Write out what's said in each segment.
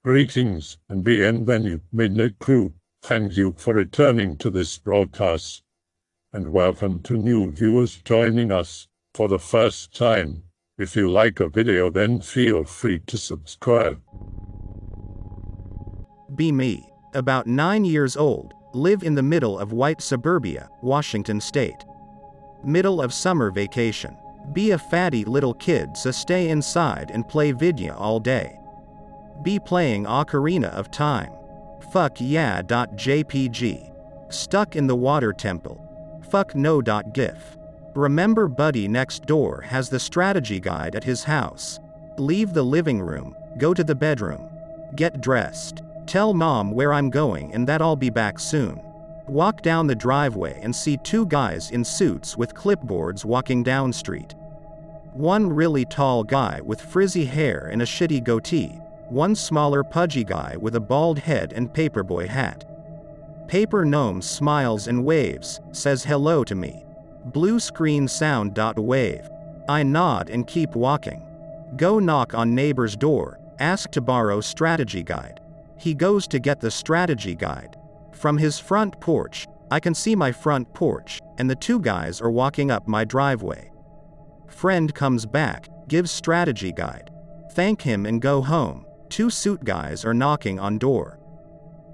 Greetings and bienvenue, Midnight Crew. Thank you for returning to this broadcast, and welcome to new viewers joining us for the first time. If you like a video, then feel free to subscribe. Be me. About 9 years old, live in the middle of white suburbia, Washington State. Middle of summer vacation. Be a fatty little kid, so stay inside and play video all day. Be playing Ocarina of Time. Fuck yeah. JPG. Stuck in the water temple. Fuck no. GIF. Remember buddy next door has the strategy guide at his house. Leave the living room, go to the bedroom. Get dressed. Tell mom where I'm going and that I'll be back soon. Walk down the driveway and see two guys in suits with clipboards walking down street. One really tall guy with frizzy hair and a shitty goatee. One smaller pudgy guy with a bald head and paperboy hat. Paper gnome smiles and waves, says hello to me. Blue screen sound. Wave. I nod and keep walking. Go knock on neighbor's door, ask to borrow strategy guide. He goes to get the strategy guide. From his front porch, I can see my front porch, and the two guys are walking up my driveway. Friend comes back, gives strategy guide. Thank him and go home. Two suit guys are knocking on door.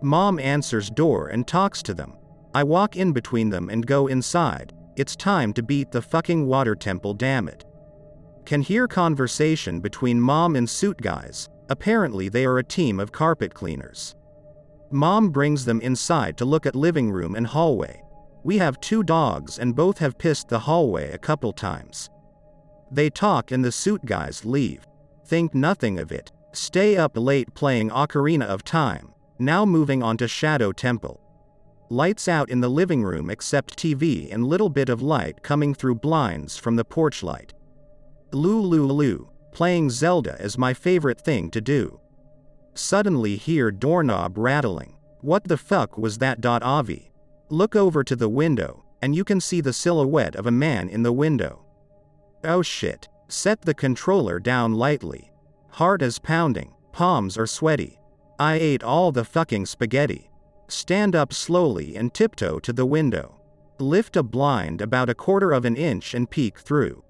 Mom answers door and talks to them. I walk in between them and go inside. It's time to beat the fucking water temple, damn it. Can hear conversation between mom and suit guys. Apparently they are a team of carpet cleaners. Mom brings them inside to look at living room and hallway. We have two dogs and both have pissed the hallway a couple times. They talk and the suit guys leave. Think nothing of it. Stay up late playing Ocarina of Time. Now moving on to Shadow Temple. Lights out in the living room except TV and little bit of light coming through blinds from the porch light. Lulu. Playing Zelda is my favorite thing to do. Suddenly hear doorknob rattling. What the fuck was that? Avi. Look over to the window, and you can see the silhouette of a man in the window. Oh shit. Set the controller down lightly. Heart is pounding, palms are sweaty. I ate all the fucking spaghetti. Stand up slowly and tiptoe to the window. Lift a blind about 1/4 of an inch and peek through.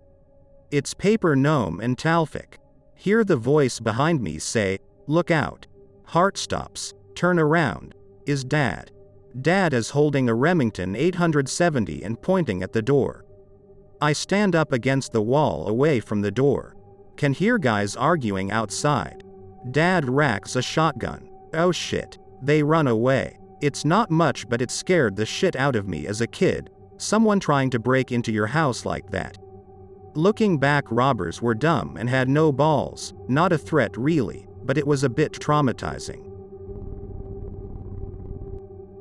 It's Paper Gnome and Talfic. Hear the voice behind me say, "Look out." Heart stops, turn around. Is Dad. Dad is holding a Remington 870 and pointing at the door. I stand up against the wall away from the door. Can hear guys arguing outside. Dad racks a shotgun. Oh shit. They run away. It's not much, but it scared the shit out of me as a kid. Someone trying to break into your house like that. Looking back, robbers were dumb and had no balls. Not a threat really, but it was a bit traumatizing.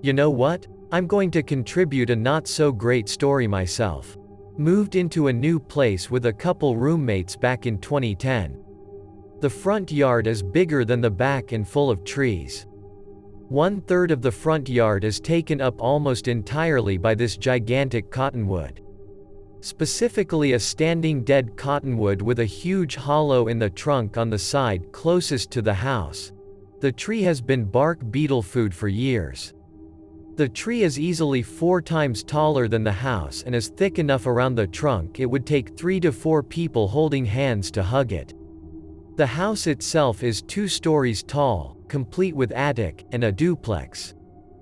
You know what? I'm going to contribute a not so great story myself. Moved into a new place with a couple roommates back in 2010. The front yard is bigger than the back and full of trees. 1/3 of the front yard is taken up almost entirely by this gigantic cottonwood. Specifically a standing dead cottonwood with a huge hollow in the trunk on the side closest to the house. The tree has been bark beetle food for years. The tree is easily 4 times taller than the house and is thick enough around the trunk it would take 3 to 4 people holding hands to hug it. The house itself is 2 stories tall, complete with attic, and a duplex.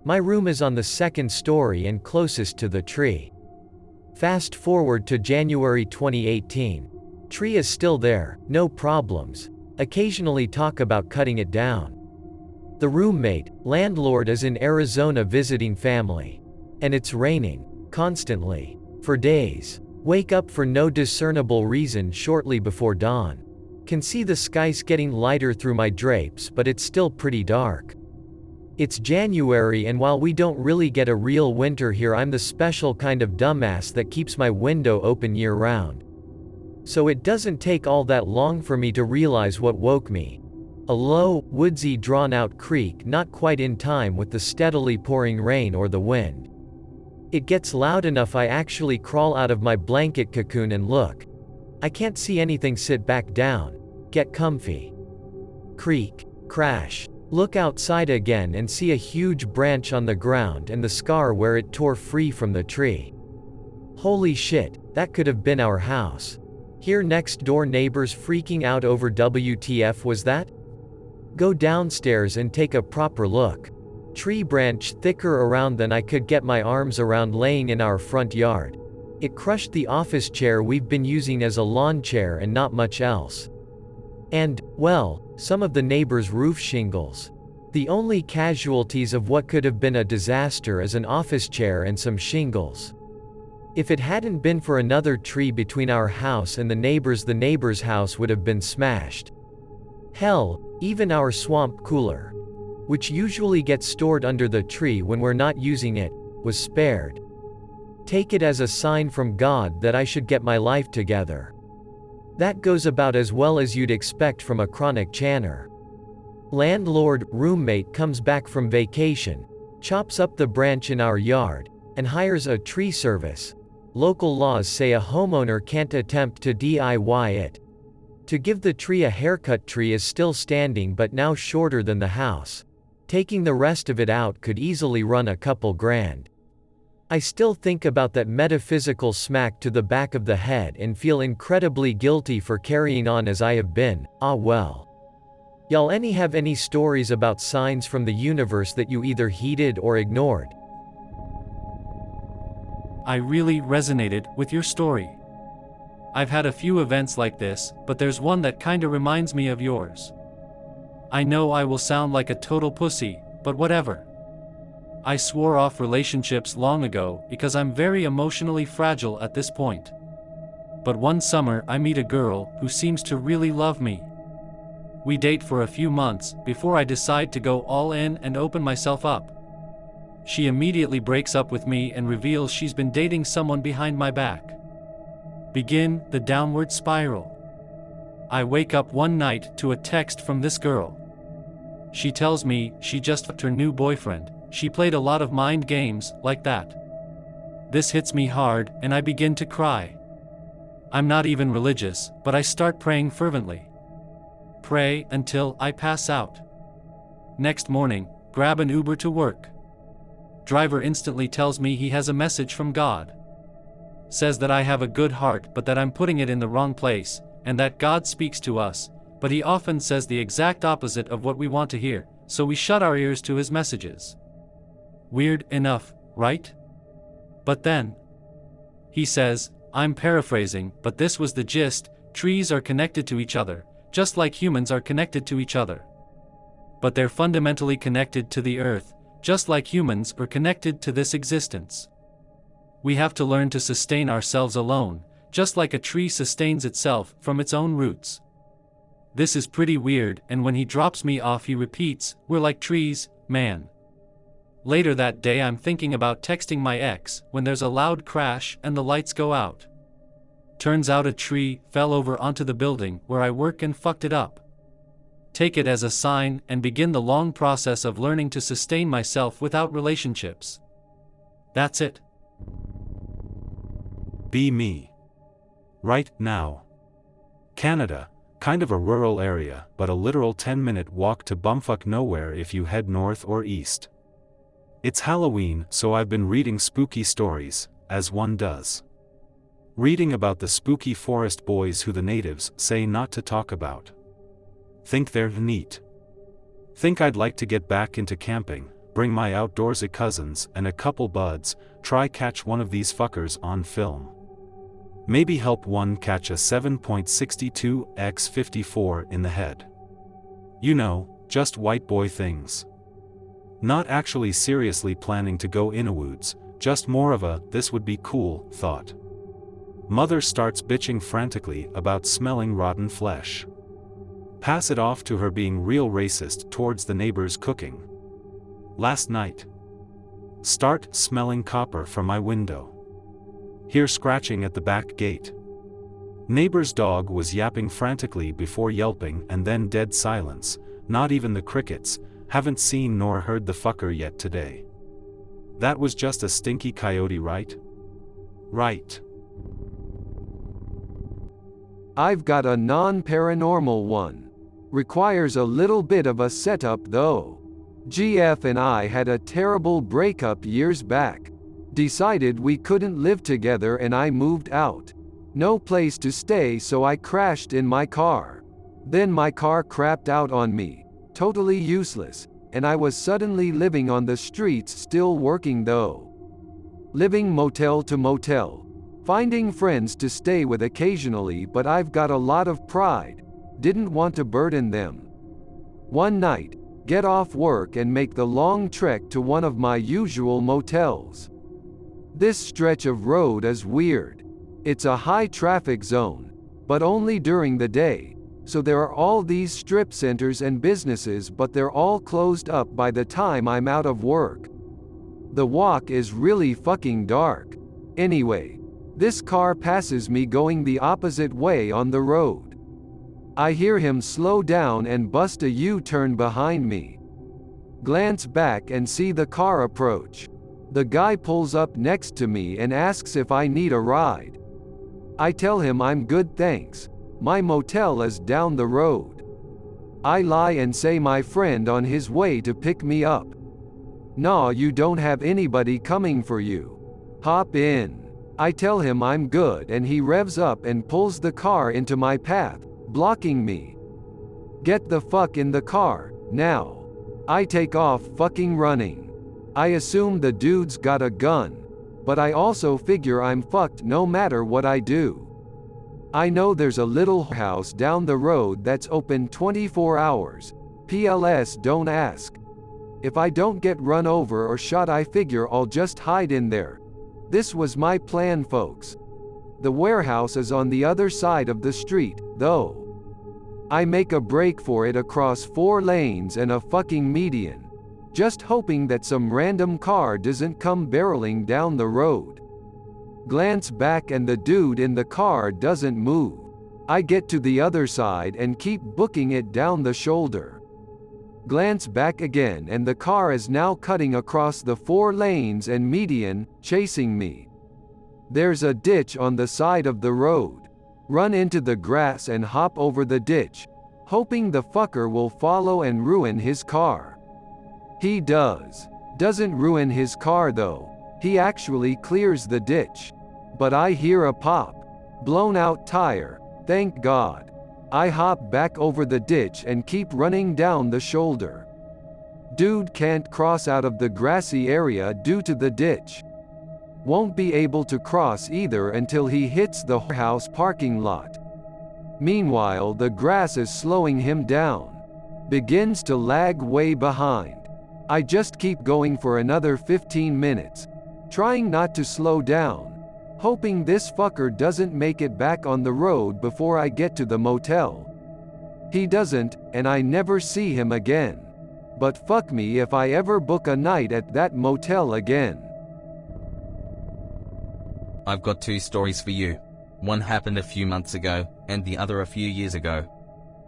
My room is on the 2nd story and closest to the tree. Fast forward to January 2018. Tree is still there, no problems. Occasionally talk about cutting it down. The roommate, landlord is in Arizona visiting family. And it's raining, constantly, for days. Wake up for no discernible reason shortly before dawn. Can see the skies getting lighter through my drapes, but it's still pretty dark. It's January, and while we don't really get a real winter here, I'm the special kind of dumbass that keeps my window open year-round. So it doesn't take all that long for me to realize what woke me. A low, woodsy, drawn-out creak not quite in time with the steadily pouring rain or the wind. It gets loud enough I actually crawl out of my blanket cocoon and look. I can't see anything. Sit back down. Get comfy. Creak. Crash. Look outside again and see a huge branch on the ground and the scar where it tore free from the tree. Holy shit, that could have been our house. Hear next door neighbors freaking out over WTF was that? Go downstairs and take a proper look. Tree branch thicker around than I could get my arms around laying in our front yard. It crushed the office chair we've been using as a lawn chair and not much else. And, well, some of the neighbors' roof shingles. The only casualties of what could have been a disaster is an office chair and some shingles. If it hadn't been for another tree between our house and the neighbor's house would have been smashed. Hell, even our swamp cooler, which usually gets stored under the tree when we're not using it, was spared. Take it as a sign from God that I should get my life together. That goes about as well as you'd expect from a chronic channer. Landlord, roommate comes back from vacation, chops up the branch in our yard, and hires a tree service. Local laws say a homeowner can't attempt to DIY it. To give the tree a haircut, tree is still standing but now shorter than the house. Taking the rest of it out could easily run a couple grand. I still think about that metaphysical smack to the back of the head and feel incredibly guilty for carrying on as I have been. Ah well. Y'all have any stories about signs from the universe that you either heeded or ignored? I really resonated with your story. I've had a few events like this, but there's one that kinda reminds me of yours. I know I will sound like a total pussy, but whatever. I swore off relationships long ago because I'm very emotionally fragile at this point. But one summer I meet a girl who seems to really love me. We date for a few months before I decide to go all in and open myself up. She immediately breaks up with me and reveals she's been dating someone behind my back. Begin the downward spiral. I wake up one night to a text from this girl. She tells me she just fucked her new boyfriend. She played a lot of mind games like that. This hits me hard and I begin to cry. I'm not even religious, but I start praying fervently. Pray until I pass out. Next morning, grab an Uber to work. Driver instantly tells me he has a message from God. Says that I have a good heart but that I'm putting it in the wrong place, and that God speaks to us, but he often says the exact opposite of what we want to hear, so we shut our ears to his messages. Weird enough, right? But then, he says, I'm paraphrasing, but this was the gist, trees are connected to each other, just like humans are connected to each other. But they're fundamentally connected to the earth, just like humans are connected to this existence. We have to learn to sustain ourselves alone, just like a tree sustains itself from its own roots. This is pretty weird, and when he drops me off he repeats, we're like trees, man. Later that day I'm thinking about texting my ex when there's a loud crash and the lights go out. Turns out a tree fell over onto the building where I work and fucked it up. Take it as a sign and begin the long process of learning to sustain myself without relationships. That's it. Be me. Right now. Canada, kind of a rural area, but a literal 10-minute walk to bumfuck nowhere if you head north or east. It's Halloween, so I've been reading spooky stories, as one does. Reading about the spooky forest boys who the natives say not to talk about. Think they're neat. Think I'd like to get back into camping, bring my outdoorsy cousins and a couple buds, try catch one of these fuckers on film. Maybe help one catch a 7.62 x 54 in the head. You know, just white boy things. Not actually seriously planning to go in a woods, just more of a, this would be cool, thought. Mother starts bitching frantically about smelling rotten flesh. Pass it off to her being real racist towards the neighbors cooking. Last night. Start smelling copper from my window. Hear scratching at the back gate. Neighbor's dog was yapping frantically before yelping and then dead silence, not even the crickets, haven't seen nor heard the fucker yet today. That was just a stinky coyote, right? Right. I've got a non-paranormal one. Requires a little bit of a setup though. GF and I had a terrible breakup years back. Decided we couldn't live together and I moved out. No place to stay, so I crashed in my car. Then my car crapped out on me. Totally useless. And I was suddenly living on the streets, still working though. Living motel to motel. Finding friends to stay with occasionally, but I've got a lot of pride. Didn't want to burden them. One night, get off work and make the long trek to one of my usual motels. This stretch of road is weird. It's a high traffic zone, but only during the day, so there are all these strip centers and businesses, but they're all closed up by the time I'm out of work. The walk is really fucking dark. Anyway, this car passes me going the opposite way on the road. I hear him slow down and bust a U-turn behind me. Glance back and see the car approach. The guy pulls up next to me and asks if I need a ride. I tell him I'm good, thanks. My motel is down the road. I lie and say my friend on his way to pick me up. Nah, you don't have anybody coming for you. Hop in. I tell him I'm good and he revs up and pulls the car into my path, blocking me. Get the fuck in the car, now. I take off fucking running. I assume the dude's got a gun, but I also figure I'm fucked no matter what I do. I know there's a little house down the road that's open 24 hours. PLS don't ask. If I don't get run over or shot, I figure I'll just hide in there. This was my plan, folks. The warehouse is on the other side of the street, though. I make a break for it across 4 lanes and a fucking median, just hoping that some random car doesn't come barreling down the road. Glance back and the dude in the car doesn't move. I get to the other side and keep booking it down the shoulder. Glance back again and the car is now cutting across the 4 lanes and median, chasing me. There's a ditch on the side of the road. Run into the grass and hop over the ditch, hoping the fucker will follow and ruin his car. He does. Doesn't ruin his car though. He actually clears the ditch. But I hear a pop. Blown out tire. Thank God. I hop back over the ditch and keep running down the shoulder. Dude can't cross out of the grassy area due to the ditch. Won't be able to cross either until he hits the house parking lot. Meanwhile, the grass is slowing him down. Begins to lag way behind. I just keep going for another 15 minutes, trying not to slow down, hoping this fucker doesn't make it back on the road before I get to the motel. He doesn't, and I never see him again. But fuck me if I ever book a night at that motel again. I've got 2 stories for you. One happened a few months ago, and the other a few years ago.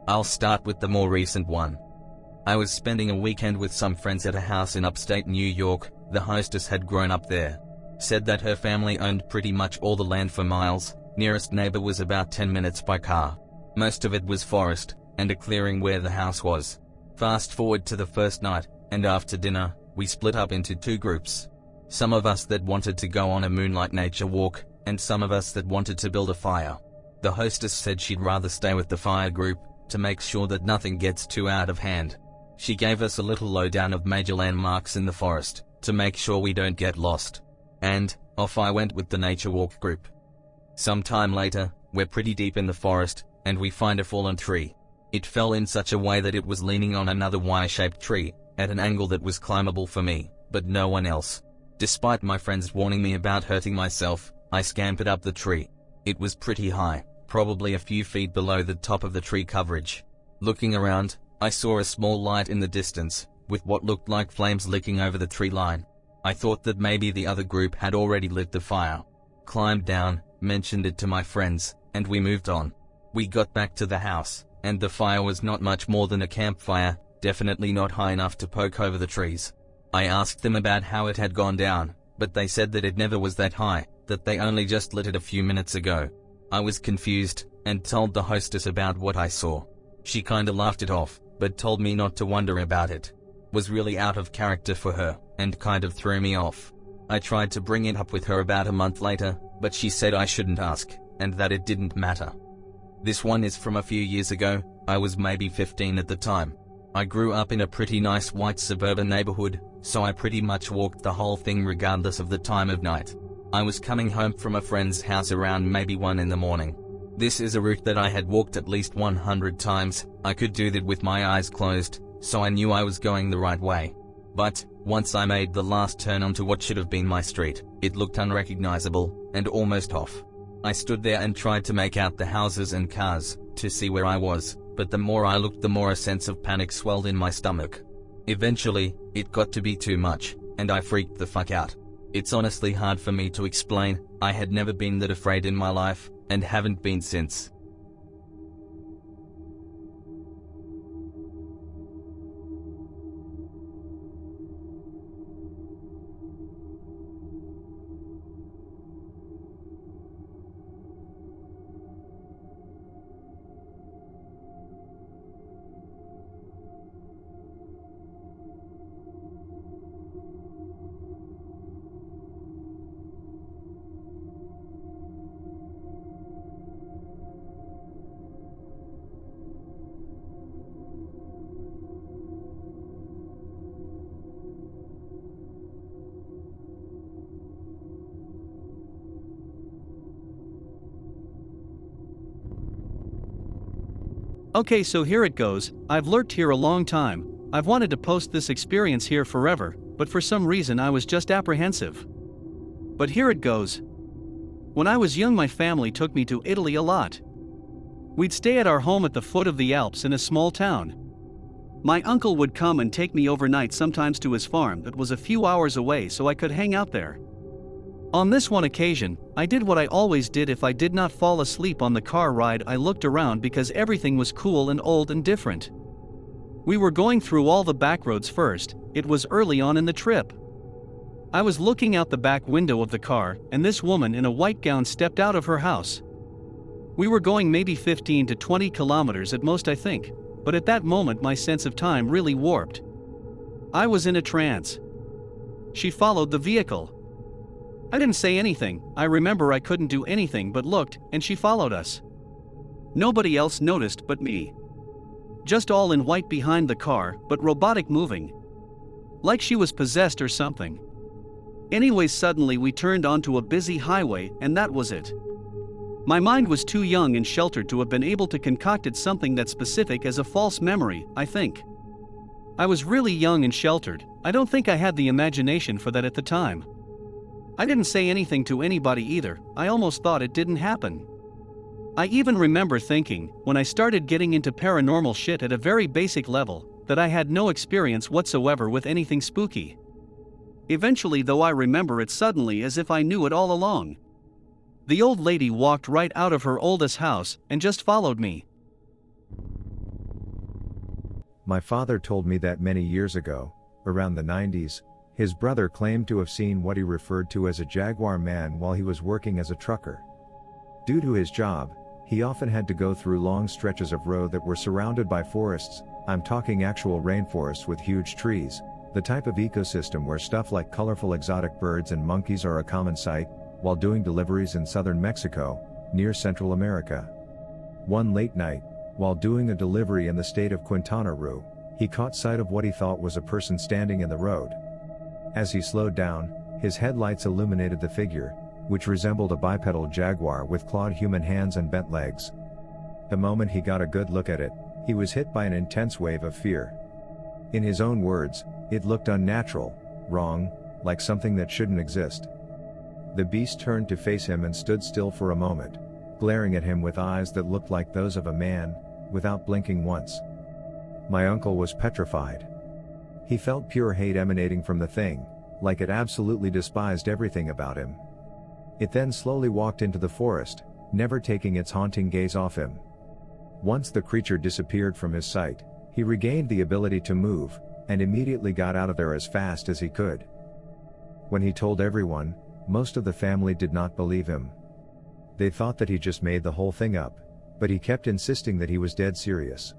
I'll start with the more recent one. I was spending a weekend with some friends at a house in upstate New York. The hostess had grown up there. Said that her family owned pretty much all the land for miles. Nearest neighbor was about 10 minutes by car. Most of it was forest, and a clearing where the house was. Fast forward to the first night, and after dinner, we split up into 2 groups. Some of us that wanted to go on a moonlight nature walk, and some of us that wanted to build a fire. The hostess said she'd rather stay with the fire group, to make sure that nothing gets too out of hand. She gave us a little lowdown of major landmarks in the forest, to make sure we don't get lost. And, off I went with the nature walk group. Some time later, we're pretty deep in the forest, and we find a fallen tree. It fell in such a way that it was leaning on another Y-shaped tree, at an angle that was climbable for me, but no one else. Despite my friends warning me about hurting myself, I scampered up the tree. It was pretty high, probably a few feet below the top of the tree coverage. Looking around, I saw a small light in the distance, with what looked like flames licking over the tree line. I thought that maybe the other group had already lit the fire. Climbed down, mentioned it to my friends, and we moved on. We got back to the house, and the fire was not much more than a campfire, definitely not high enough to poke over the trees. I asked them about how it had gone down, but they said that it never was that high, that they only just lit it a few minutes ago. I was confused, and told the hostess about what I saw. She kinda laughed it off, but told me not to wonder about it. Was really out of character for her, and kind of threw me off. I tried to bring it up with her about a month later, but she said I shouldn't ask, and that it didn't matter. This one is from a few years ago. I was maybe 15 at the time. I grew up in a pretty nice white suburban neighborhood, so I pretty much walked the whole thing regardless of the time of night. I was coming home from a friend's house around maybe 1 in the morning. This is a route that I had walked at least 100 times. I could do that with my eyes closed, so I knew I was going the right way. But, once I made the last turn onto what should have been my street, it looked unrecognizable, and almost off. I stood there and tried to make out the houses and cars, to see where I was, but the more I looked the more a sense of panic swelled in my stomach. Eventually, it got to be too much, and I freaked the fuck out. It's honestly hard for me to explain. I had never been that afraid in my life, and haven't been since. Okay, so here it goes. I've lurked here a long time. I've wanted to post this experience here forever, but for some reason I was just apprehensive. But here it goes. When I was young, my family took me to Italy a lot. We'd stay at our home at the foot of the Alps in a small town. My uncle would come and take me overnight, sometimes to his farm that was a few hours away, so I could hang out there. On this one occasion, I did what I always did if I did not fall asleep on the car ride. I looked around because everything was cool and old and different. We were going through all the back roads first. It was early on in the trip. I was looking out the back window of the car, and this woman in a white gown stepped out of her house. We were going maybe 15 to 20 kilometers at most, I think, but at that moment my sense of time really warped. I was in a trance. She followed the vehicle. I didn't say anything. I remember I couldn't do anything but looked, and she followed us. Nobody else noticed but me. Just all in white behind the car, but robotic moving. Like she was possessed or something. Anyways, suddenly we turned onto a busy highway, and that was it. My mind was too young and sheltered to have been able to concoct something that specific as a false memory, I think. I was really young and sheltered. I don't think I had the imagination for that at the time. I didn't say anything to anybody either. I almost thought it didn't happen. I even remember thinking, when I started getting into paranormal shit at a very basic level, that I had no experience whatsoever with anything spooky. Eventually, though, I remember it suddenly as if I knew it all along. The old lady walked right out of her oldest house and just followed me. My father told me that many years ago, around the 90s, his brother claimed to have seen what he referred to as a Jaguar Man while he was working as a trucker. Due to his job, he often had to go through long stretches of road that were surrounded by forests. I'm talking actual rainforests with huge trees, the type of ecosystem where stuff like colorful exotic birds and monkeys are a common sight, while doing deliveries in southern Mexico, near Central America. One late night, while doing a delivery in the state of Quintana Roo, he caught sight of what he thought was a person standing in the road. As he slowed down, his headlights illuminated the figure, which resembled a bipedal jaguar with clawed human hands and bent legs. The moment he got a good look at it, he was hit by an intense wave of fear. In his own words, it looked unnatural, wrong, like something that shouldn't exist. The beast turned to face him and stood still for a moment, glaring at him with eyes that looked like those of a man, without blinking once. My uncle was petrified. He felt pure hate emanating from the thing, like it absolutely despised everything about him. It then slowly walked into the forest, never taking its haunting gaze off him. Once the creature disappeared from his sight, he regained the ability to move, and immediately got out of there as fast as he could. When he told everyone, most of the family did not believe him. They thought that he just made the whole thing up, but he kept insisting that he was dead serious.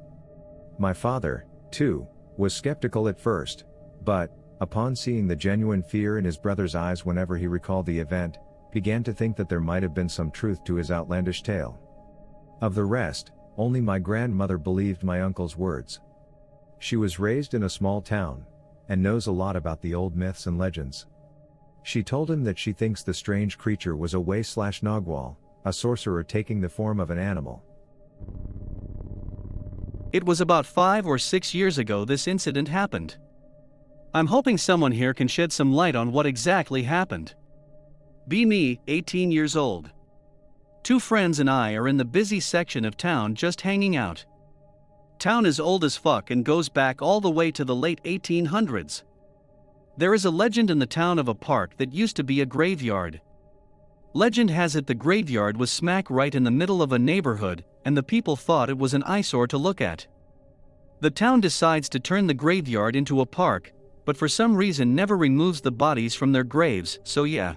My father, too, was skeptical at first, but, upon seeing the genuine fear in his brother's eyes whenever he recalled the event, began to think that there might have been some truth to his outlandish tale. Of the rest, only my grandmother believed my uncle's words. She was raised in a small town, and knows a lot about the old myths and legends. She told him that she thinks the strange creature was a Way/Nagwal, a sorcerer taking the form of an animal. It was about 5 or 6 years ago this incident happened. I'm hoping someone here can shed some light on what exactly happened. Be me, 18 years old. 2 friends and I are in the busy section of town just hanging out. Town is old as fuck and goes back all the way to the late 1800s. There is a legend in the town of a park that used to be a graveyard. Legend has it the graveyard was smack right in the middle of a neighborhood, and the people thought it was an eyesore to look at. The town decides to turn the graveyard into a park, but for some reason never removes the bodies from their graves, so yeah.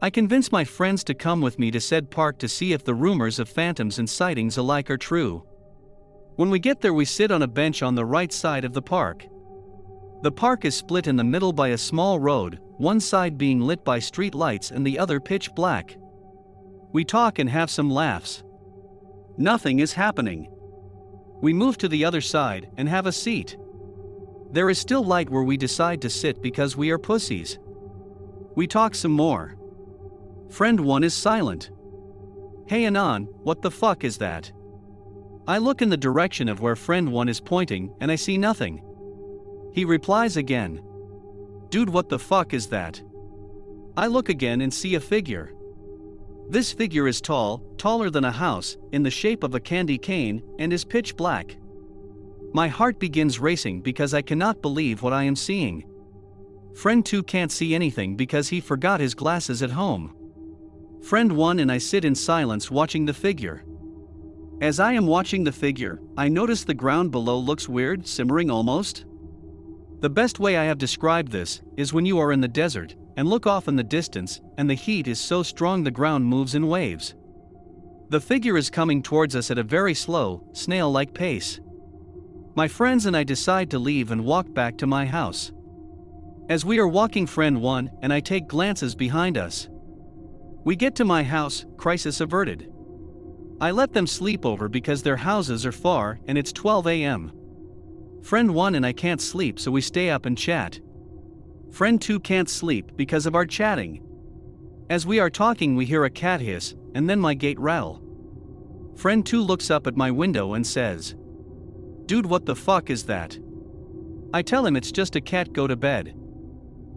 I convince my friends to come with me to said park to see if the rumors of phantoms and sightings alike are true. When we get there, we sit on a bench on the right side of the park. The park is split in the middle by a small road, one side being lit by street lights and the other pitch black. We talk and have some laughs. Nothing is happening. We move to the other side and have a seat. There is still light where we decide to sit because we are pussies. We talk some more. Friend 1 is silent. Hey Anon, what the fuck is that? I look in the direction of where friend 1 is pointing and I see nothing. He replies again. Dude, what the fuck is that? I look again and see a figure. This figure is tall, taller than a house, in the shape of a candy cane, and is pitch black. My heart begins racing because I cannot believe what I am seeing. Friend 2 can't see anything because he forgot his glasses at home. Friend 1 and I sit in silence watching the figure. As I am watching the figure, I notice the ground below looks weird, simmering almost. The best way I have described this is when you are in the desert and look off in the distance and the heat is so strong the ground moves in waves. The figure is coming towards us at a very slow, snail-like pace. My friends and I decide to leave and walk back to my house. As we are walking, friend 1 and I take glances behind us. We get to my house, crisis averted. I let them sleep over because their houses are far and it's 12 a.m. Friend 1 and I can't sleep, so we stay up and chat. Friend 2 can't sleep because of our chatting. As we are talking, we hear a cat hiss and then my gate rattle. Friend 2 looks up at my window and says, "Dude, what the fuck is that?" I tell him it's just a cat, go to bed.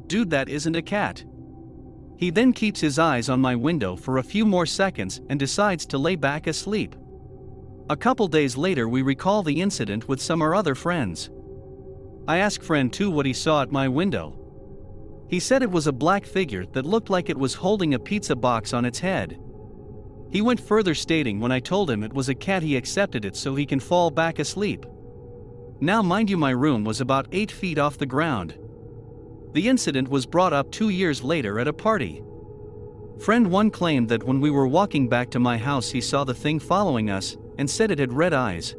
Dude, that isn't a cat. He then keeps his eyes on my window for a few more seconds and decides to lay back asleep. A couple days later, we recall the incident with some of our other friends. I ask friend 2 what he saw at my window. He said it was a black figure that looked like it was holding a pizza box on its head. He went further, stating when I told him it was a cat, he accepted it so he can fall back asleep. Now mind you, my room was about 8 feet off the ground. The incident was brought up 2 years later at a party. Friend 1 claimed that when we were walking back to my house he saw the thing following us and said it had red eyes.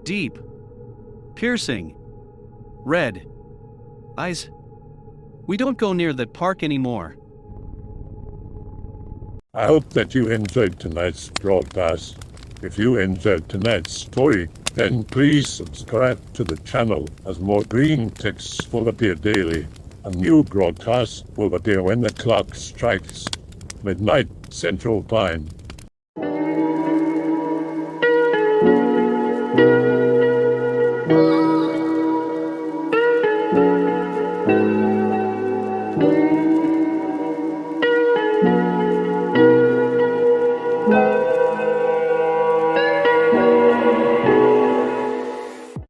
Deep. Piercing. Red. Eyes. We don't go near that park anymore. I hope that you enjoyed tonight's broadcast. If you enjoyed tonight's story, then please subscribe to the channel, as more Greentexts will appear daily. A new broadcast will appear when the clock strikes midnight Central Time.